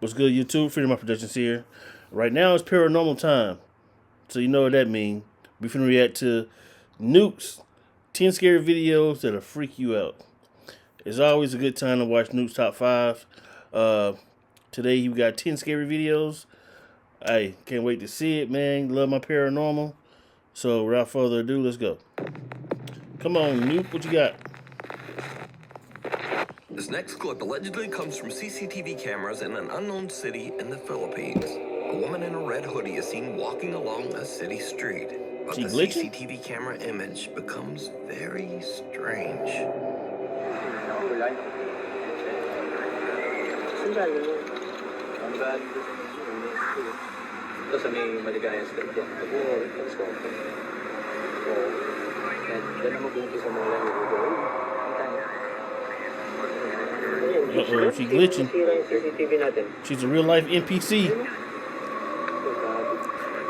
What's good, YouTube? Freedom of Productions here. Right now it's paranormal time, so you know what that means. We finna react to Nukes, 10 scary videos that'll freak you out. It's always a good time to watch Nukes Top 5. Uh, Today we got 10 scary videos. I can't wait to see it, man. Love my paranormal. So without further ado, let's go. Come on, Nuke, what you got? This next clip allegedly comes from CCTV cameras in an unknown city in the Philippines. A woman in a red hoodie is seen walking along a city street. But She the glitching? CCTV camera image becomes very strange. Uh-oh, she glitching. She's a real life NPC.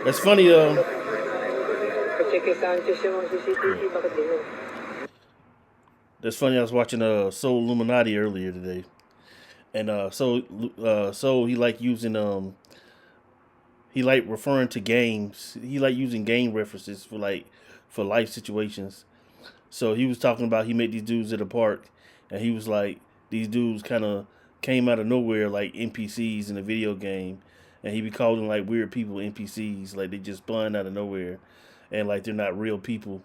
That's funny, That's funny. I was watching Soul Illuminati earlier today, and Soul he like using he like referring to games. He like using game references for life situations. So he was talking about he met these dudes at a park, and he was like these dudes kind of came out of nowhere like NPCs in a video game, and he be calling like weird people NPCs, like they just spawn out of nowhere, and like they're not real people.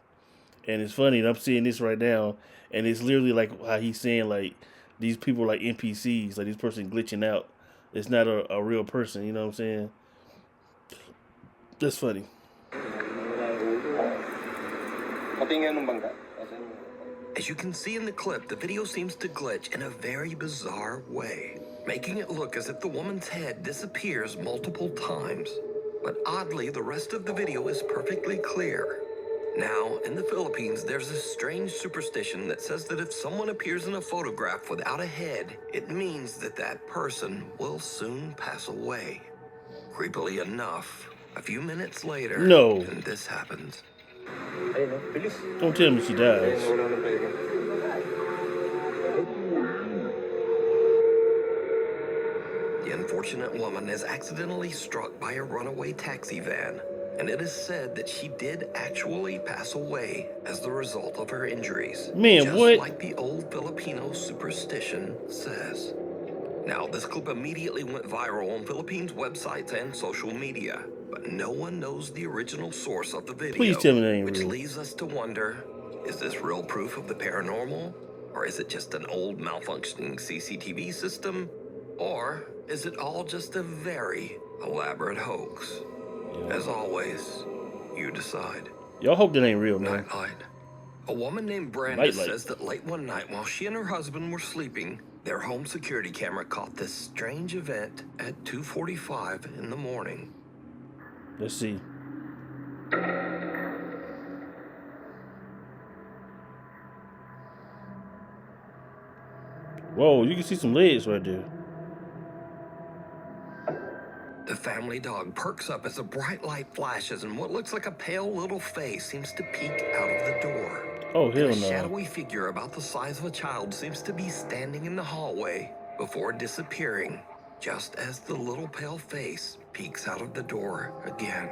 And it's funny, and I'm seeing this right now, and it's literally like how he's saying like these people are like NPCs, like this person glitching out. It's not a real person, you know what I'm saying? That's funny. As you can see in the clip, the video seems to glitch in a very bizarre way, making it look as if the woman's head disappears multiple times. But oddly, the rest of the video is perfectly clear. Now, in the Philippines, there's this strange superstition that says that if someone appears in a photograph without a head, it means that that person will soon pass away. Creepily enough, a few minutes later, No. and this happens. Don't tell me she dies. The unfortunate woman is accidentally struck by a runaway taxi van, and it is said that she did actually pass away as the result of her injuries. Man, just what? like the old Filipino superstition says. Now, this clip immediately went viral on Philippines websites and social media, but no one knows the original source of the video. Please tell me that ain't which real. leaves us to wonder, is this real proof of the paranormal? Or is it just an old malfunctioning CCTV system? Or is it all just a very elaborate hoax? Yeah. As always, you decide. Y'all hope that ain't real, man. Nightlight. A woman named Brandis says that late one night while she and her husband were sleeping, their home security camera caught this strange event at 2:45 in the morning. Let's see. Whoa, you can see some legs right there. The family dog perks up as a bright light flashes and what looks like a pale little face seems to peek out of the door. Oh, hell no. A shadowy figure about the size of a child seems to be standing in the hallway before disappearing, just as the little pale face peeks out of the door again.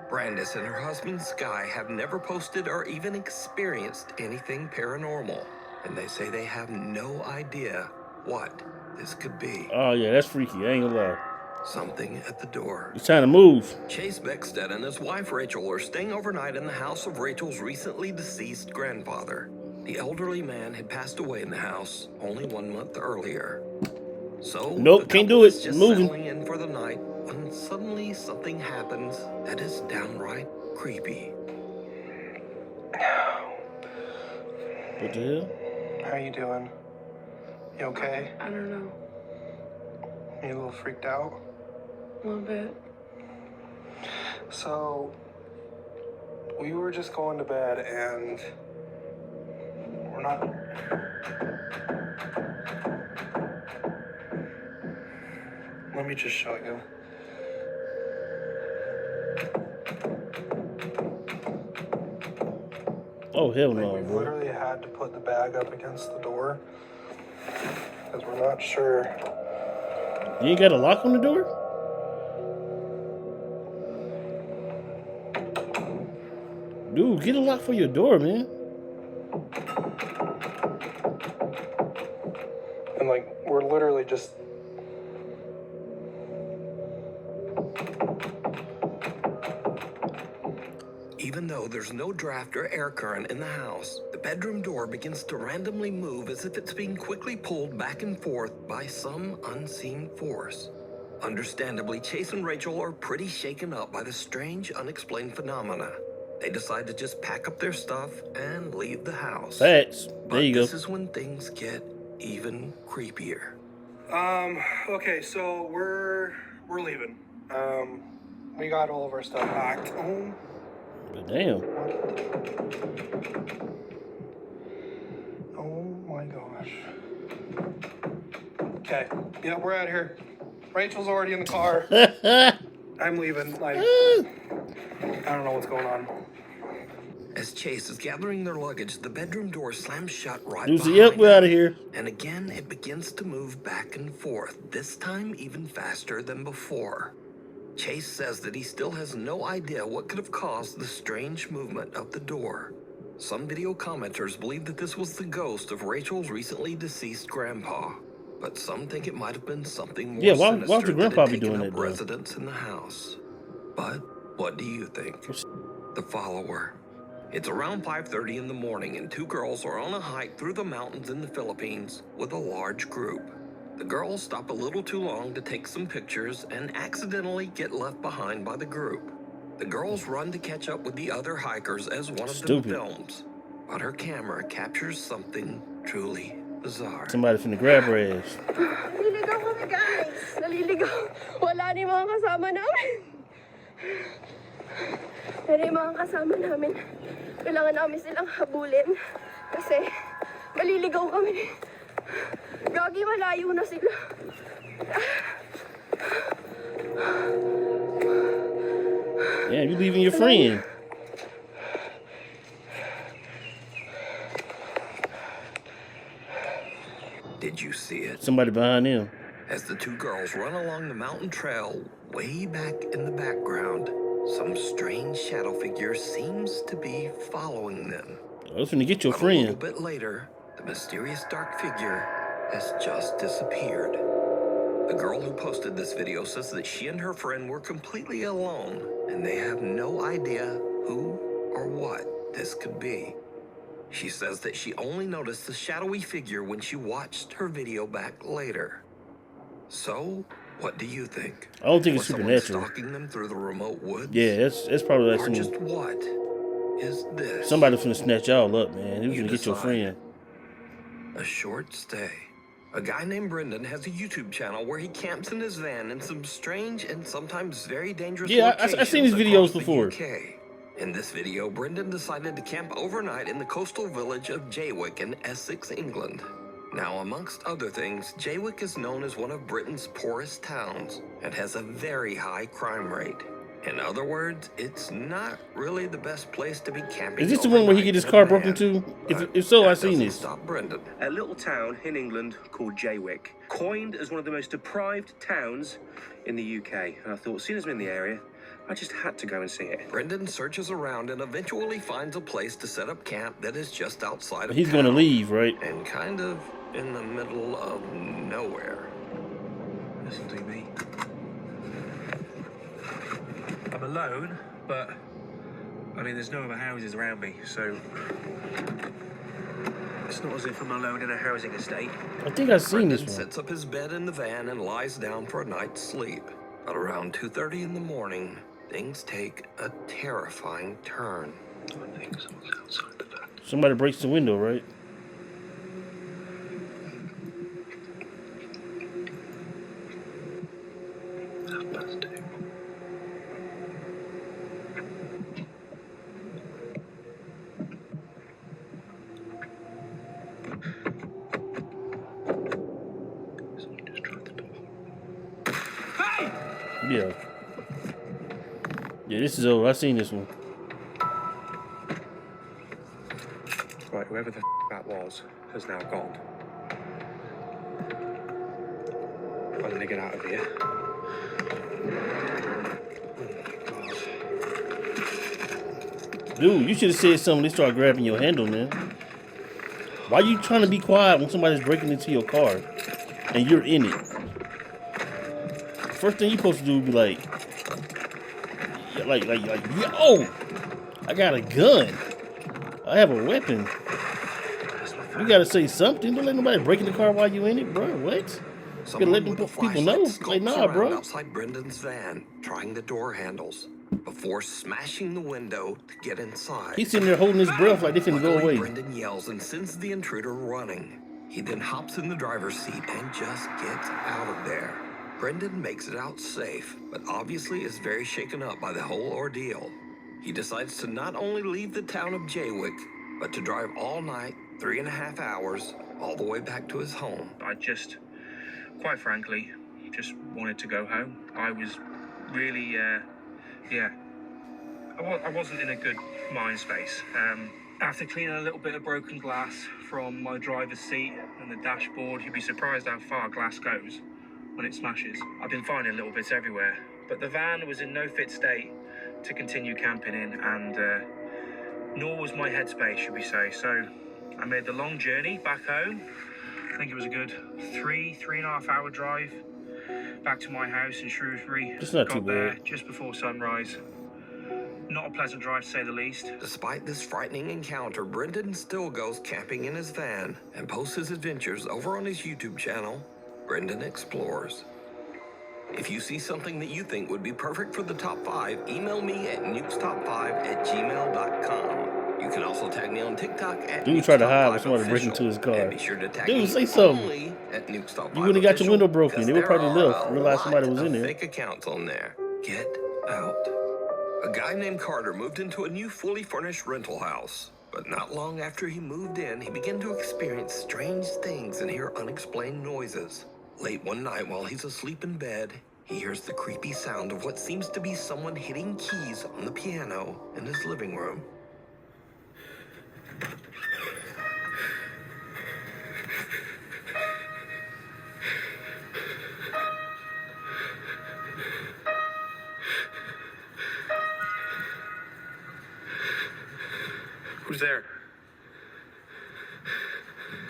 Brandis and her husband Sky have never posted or even experienced anything paranormal, and they say they have no idea what this could be. Oh, yeah, that's freaky. I ain't gonna lie. Something at the door. It's time to move. Chase Beckstead and his wife Rachel are staying overnight in the house of Rachel's recently deceased grandfather. The elderly man had passed away in the house only 1 month earlier. So nope, can't do it. Is just moving. Settling in for the night when suddenly something happens that is downright creepy. What the hell? How you doing? You okay? I don't know. You a little freaked out? A little bit. So, we were just going to bed and we're not... Let me just show you. Oh, hell no, we bro. literally had to put the bag up against the door because we're not sure You ain't got a lock on the door? Dude, get a lock for your door, man. And like, we're literally just... Even though there's no draft or air current in the house, the bedroom door begins to randomly move as if it's being quickly pulled back and forth by some unseen force. Understandably, Chase and Rachel are pretty shaken up by the strange, unexplained phenomena. They decide to just pack up their stuff and leave the house. Facts. There But you go. this is when things get even creepier. Okay, so we're leaving. We got all of our stuff packed. Oh. But damn. Oh my gosh. Okay, yeah, we're out here. Rachel's already in the car. I'm leaving. Like, I don't know what's going on. As Chase is gathering their luggage, the bedroom door slams shut right Lucy, behind yep, we're out of him. here. And again, it begins to move back and forth, this time even faster than before. Chase says that he still has no idea what could have caused the strange movement of the door. Some video commenters believe that this was the ghost of Rachel's recently deceased grandpa, but some think it might have been something more Yeah, why sinister would your that grandpa had be taken doing up that, though? residence in the house. But what do you think? The Follower. It's around 5:30 in the morning, and two girls are on a hike through the mountains in the Philippines with a large group. The girls stop a little too long to take some pictures and accidentally get left behind by the group. The girls run to catch up with the other hikers as one of them Stupid. films, but her camera captures something truly bizarre. Somebody finna grab her ass. Naliligaw kami, guys. Naliligaw. Wala ni mga kasama namin. Pero yung mga kasama namin, kailangan namin silang habulin. Kasi maliligaw kami. Gagi, malayo na sila. Yeah, you leaving your friend. Did you see it? Somebody behind them. As the two girls run along the mountain trail, way back in the background, some strange shadow figure seems to be following them. I was finna get your But a little friend. bit later, the mysterious dark figure has just disappeared. The girl who posted this video says that she and her friend were completely alone, and they have no idea who or what this could be. She says that she only noticed the shadowy figure when she watched her video back later. So, what do you think? I don't think it's Was someone supernatural. stalking them through the remote woods? Yeah, that's probably like Or some just what is this? somebody finna snatch y'all up, man. He was You finna get your decide. friend. A short stay. A guy named Brendan has a YouTube channel where he camps in his van in some strange and sometimes very dangerous Yeah, locations I've seen these videos across the before. UK. In this video, Brendan decided to camp overnight in the coastal village of Jaywick in Essex, England. Now, amongst other things, Jaywick is known as one of Britain's poorest towns and has a very high crime rate. In other words, it's not really the best place to be camping. Is this the one where he get his car broken into? If so, I've seen this. Stop Brendan. A little town in England called Jaywick, coined as one of the most deprived towns in the UK. And I thought, seeing as I'm in the area, I just had to go and see it. Brendan searches around and eventually finds a place to set up camp that is just outside of He's gonna town leave, right? and kind of in the middle of nowhere. This'll do me. I'm alone, but I mean, there's no other houses around me, so it's not as if I'm alone in a housing estate. I think I've seen this Brendan one. sets up his bed in the van and lies down for a night's sleep. But around 2:30 in the morning, things take a terrifying turn. I think someone's outside the van. Somebody breaks the window, right? Yeah. Yeah, this is old. I've seen this one. Right, whoever the that was has now gone. I'm going to get out of here. Dude, you should have said something. They start grabbing your handle, man. Why you trying to be quiet when somebody's breaking into your car and you're in it? First thing you're supposed to do would be like, yo, I got a gun. I have a weapon. You gotta say something. Don't let nobody break in the car while you in it, bro. What? You gotta let them people know. Like, nah, bro. Outside Brendan's van, trying the door handles before smashing the window to get inside. He's sitting there holding his breath like they finna go away. Brendan yells and sends the intruder running. He then hops in the driver's seat and just gets out of there. Brendan makes it out safe, but obviously is very shaken up by the whole ordeal. He decides to not only leave the town of Jaywick, but to drive all night, 3.5 hours, all the way back to his home. I just, quite frankly, just wanted to go home. I was really, I wasn't in a good mind space. After cleaning a little bit of broken glass from my driver's seat and the dashboard, you'd be surprised how far glass goes when it smashes. I've been finding little bits everywhere, but the van was in no fit state to continue camping in, and nor was my headspace, should we say. So I made the long journey back home. I think it was a good 3.5 hour drive back to my house in Shrewsbury. It's not too Got there bad. just before sunrise. Not a pleasant drive, to say the least. Despite this frightening encounter, Brendan still goes camping in his van and posts his adventures over on his YouTube channel, Brendan Explores. If you see something that you think would be perfect for the top 5, email me at nukestop5@gmail.com. You can also tag me on TikTok at Dude tried to hide when nukestop5 somebody break into his car. And be sure to tag Dude, me say something. only at nukestop5 You would've got your official, window broken. They would 'cause probably there left, are a realized somebody lot was in of there. Fake accounts on there. Get out. A guy named Carter moved into a new fully furnished rental house. But not long after he moved in, he began to experience strange things and hear unexplained noises. Late one night while he's asleep in bed, he hears the creepy sound of what seems to be someone hitting keys on the piano in his living room. Who's there?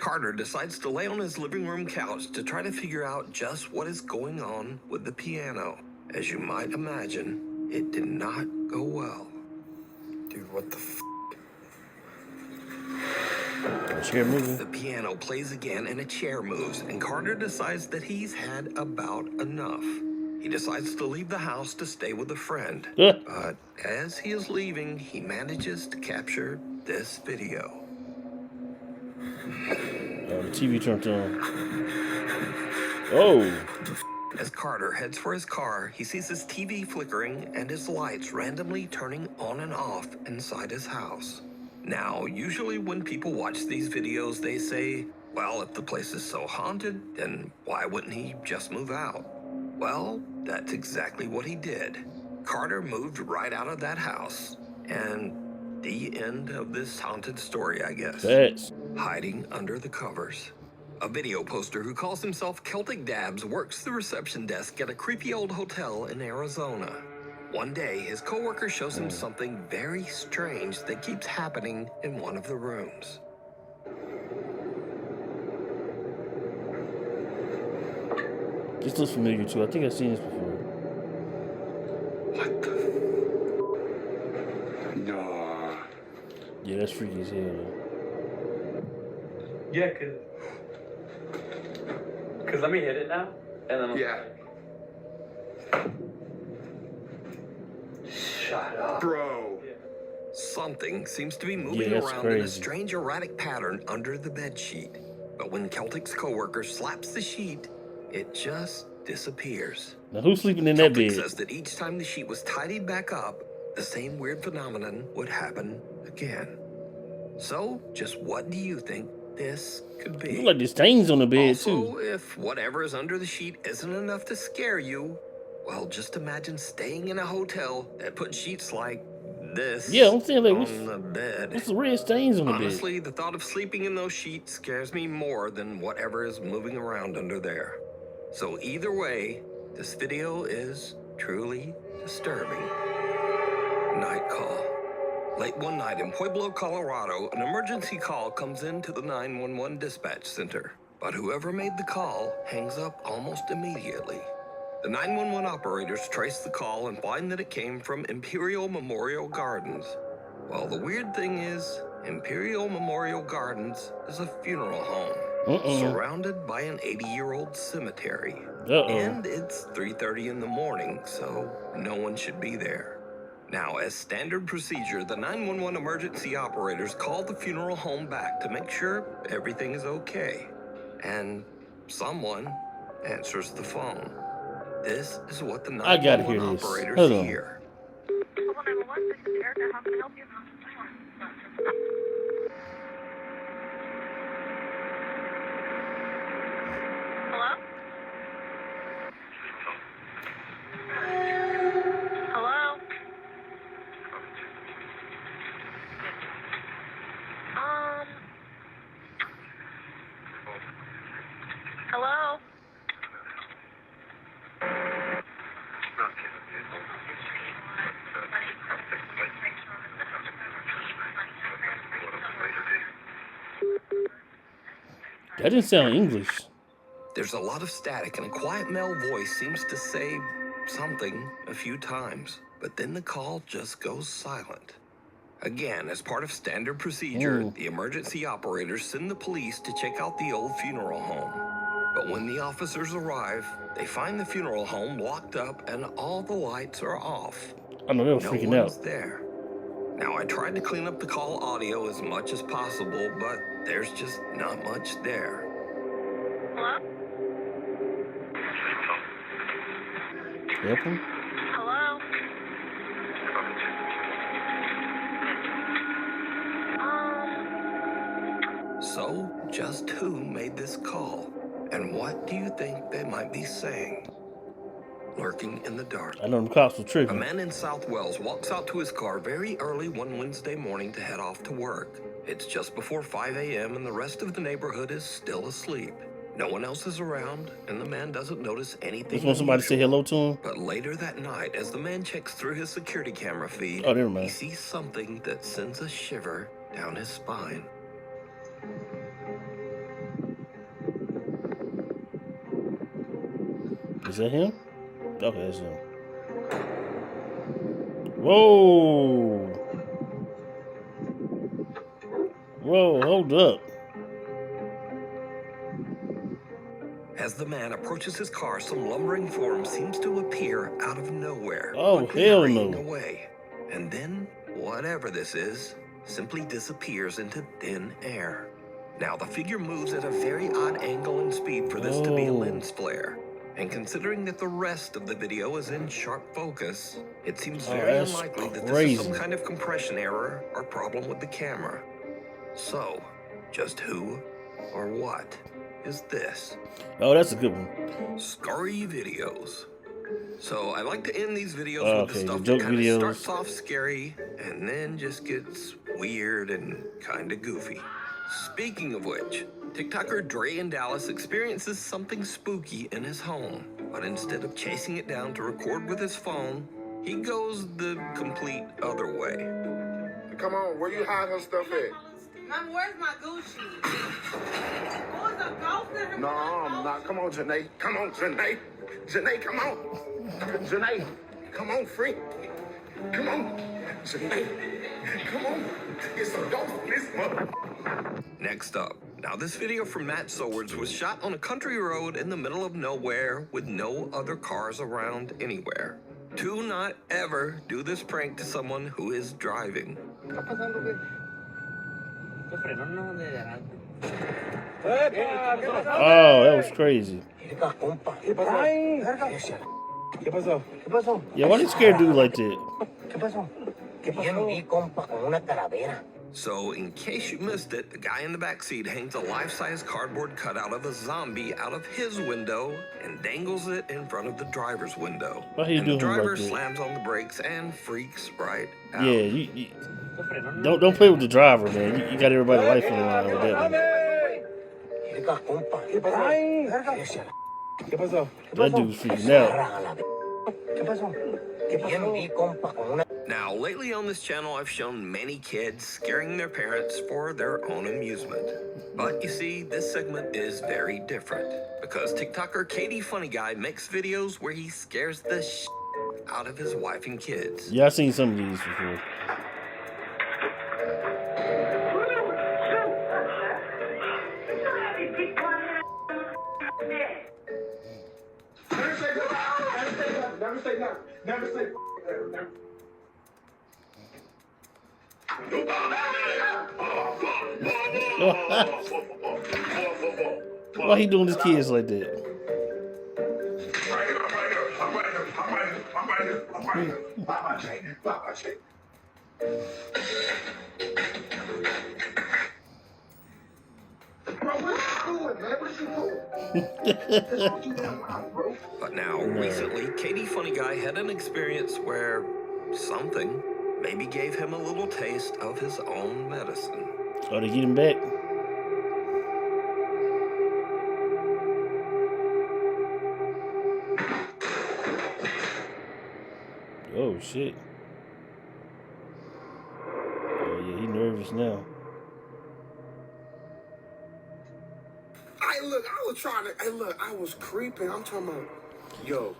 Carter decides to lay on his living room couch to try to figure out just what is going on with the piano. As you might imagine, it did not go well. Dude, what the f? Chair moving. The piano plays again and a chair moves, and Carter decides that he's had about enough. He decides to leave the house to stay with a friend. But as he is leaving, he manages to capture this video. The TV turned on. Oh. As Carter heads for his car, he sees his TV flickering and his lights randomly turning on and off inside his house. Now, usually when people watch these videos, they say, well, if the place is so haunted, then why wouldn't he just move out? Well, that's exactly what he did. Carter moved right out of that house. And the end of this haunted story, I guess. That's Hiding under the covers. A video poster who calls himself Celtic Dabs works the reception desk at a creepy old hotel in Arizona. One day, his coworker shows him something very strange that keeps happening in one of the rooms. this looks familiar too. I think I've seen this before. What the? No. Yeah, that's freaky as hell though. Yeah, cause let me hit it now, and then Yeah. shut up, Bro. Something seems to be moving that's around in a crazy. strange erratic pattern under the bedsheet. But when Celtic's coworker slaps the sheet, it just disappears. Now who's sleeping in that Celtic bed? says that each time the sheet was tidied back up, the same weird phenomenon would happen again. So, just what do you think this could be? Look like there's stains on the bed Also, too. if whatever is under the sheet isn't enough to scare you, well, just imagine staying in a hotel that put sheets like this Yeah, I'm saying like on the bed. what's the red stains on the bed? Honestly, the thought of sleeping in those sheets scares me more than whatever is moving around under there. So either way, this video is truly disturbing. Night call. Late one night in Pueblo, Colorado, an emergency call comes into the 911 dispatch center. But whoever made the call hangs up almost immediately. The 911 operators trace the call and find that it came from Imperial Memorial Gardens. Well, the weird thing is, Imperial Memorial Gardens is a funeral home surrounded by an 80-year-old cemetery. And it's 3:30 in the morning, so no one should be there. Now, as standard procedure, the 911 emergency operators call the funeral home back to make sure everything is okay. And someone answers the phone. This is what the 911 operators hear. Erica, how can I help you? Hello? Hello? Hello? That didn't sound English. There's a lot of static, and a quiet male voice seems to say something a few times, but then the call just goes silent. Again, as part of standard procedure, the emergency operators send the police to check out the old funeral home. But when the officers arrive, they find the funeral home locked up and all the lights are off. I know they were freaking out. No one's there. Now, I tried to clean up the call audio as much as possible, but there's just not much there. Hello? Help him? Hello? So, just who made this call? And what do you think they might be saying? Lurking in the dark. I know the cops were A tripping. man in South Wales walks out to his car very early one Wednesday morning to head off to work. It's just before 5 a.m. and the rest of the neighborhood is still asleep. No one else is around, and the man doesn't notice anything. Just want somebody to say hello to him? But later that night, as the man checks through his security camera feed, never mind. he sees something that sends a shiver down his spine. Is that him? Okay, that's him. Whoa! Whoa, hold up. As the man approaches his car, some lumbering form seems to appear out of nowhere. Oh, quickly hell hurrying no. away. And then, whatever this is, simply disappears into thin air. Now, the figure moves at a very odd angle and speed for this to be a lens flare. And considering that the rest of the video is in sharp focus, it seems very that's unlikely that this crazy. is some kind of compression error or problem with the camera. So, just who or what is this? Oh, that's a good one. Scary videos. So I like to end these videos with the Okay, stuff the that joke kind of videos. starts off scary and then just gets weird and kind of goofy. Speaking of which, TikToker Dre in Dallas experiences something spooky in his home, but instead of chasing it down to record with his phone, he goes the complete other way. Come on, where you hide her stuff at? Mom, where's my Gucci? Oh, is a ghost in her? No, I'm not. Come on, Janae. Come on, Janae. Janae, come on. Janae, come on, freak. Come on. Janae, come on. It's a ghost in this mother. Next up. Now this video from Matt Sowards was shot on a country road in the middle of nowhere with no other cars around anywhere. Do not ever do this prank to someone who is driving. Oh, that was crazy. Yeah, why they scared dude like that? So, in case you missed it, the guy in the back seat hangs a life-size cardboard cutout of a zombie out of his window and dangles it in front of the driver's window. Why he And the doing driver like that? slams on the brakes and freaks right out. Yeah, you don't play with the driver, man. You got everybody's life on the line with that one. That dude's freaking out. Now, lately on this channel, I've shown many kids scaring their parents for their own amusement. But you see, this segment is very different because TikToker Katie Funny Guy makes videos where he scares the out of his wife and kids. Yeah, I've seen some of these before. Never say nothing. Never say never. Why he doing his kids like that? But now, recently, Katie Funny Guy had an experience where something maybe gave him a little taste of his own medicine. Oh, they get him back? Oh, shit. Oh, yeah, he nervous now. Hey, look, I was trying to. Hey, look, I was creeping. I'm talking about, yo,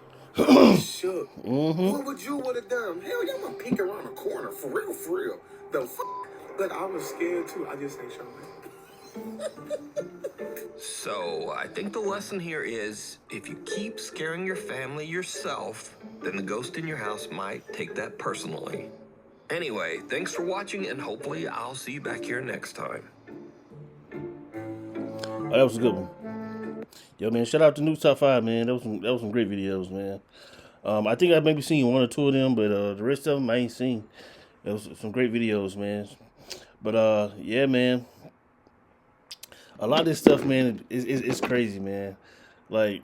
shook. What would you would have done? Hell, y'all gonna peek around the corner for real, for real. The Look, I was scared too. I just ain't showing it. So, I think the lesson here is if you keep scaring your family yourself, then the ghost in your house might take that personally. Anyway, thanks for watching, and hopefully I'll see you back here next time. Oh, that was a good one. Yo, man, shout out to Nukes Top 5, man. That was some great videos, man. I think I maybe seen one or two of them, but the rest of them I ain't seen. It was some great videos, man. But yeah, man. A lot of this stuff, man, it's crazy, man. Like,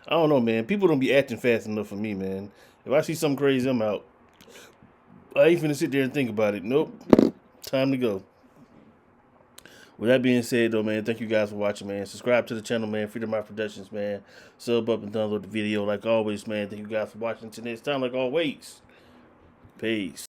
I don't know, man. People don't be acting fast enough for me, man. If I see something crazy, I'm out. I ain't finna sit there and think about it. Nope. Time to go. With that being said, though, man, thank you guys for watching, man. Subscribe to the channel, man. Freedom My Productions, man. Sub up and download the video like always, man. Thank you guys for watching. Until next time, like always. Peace.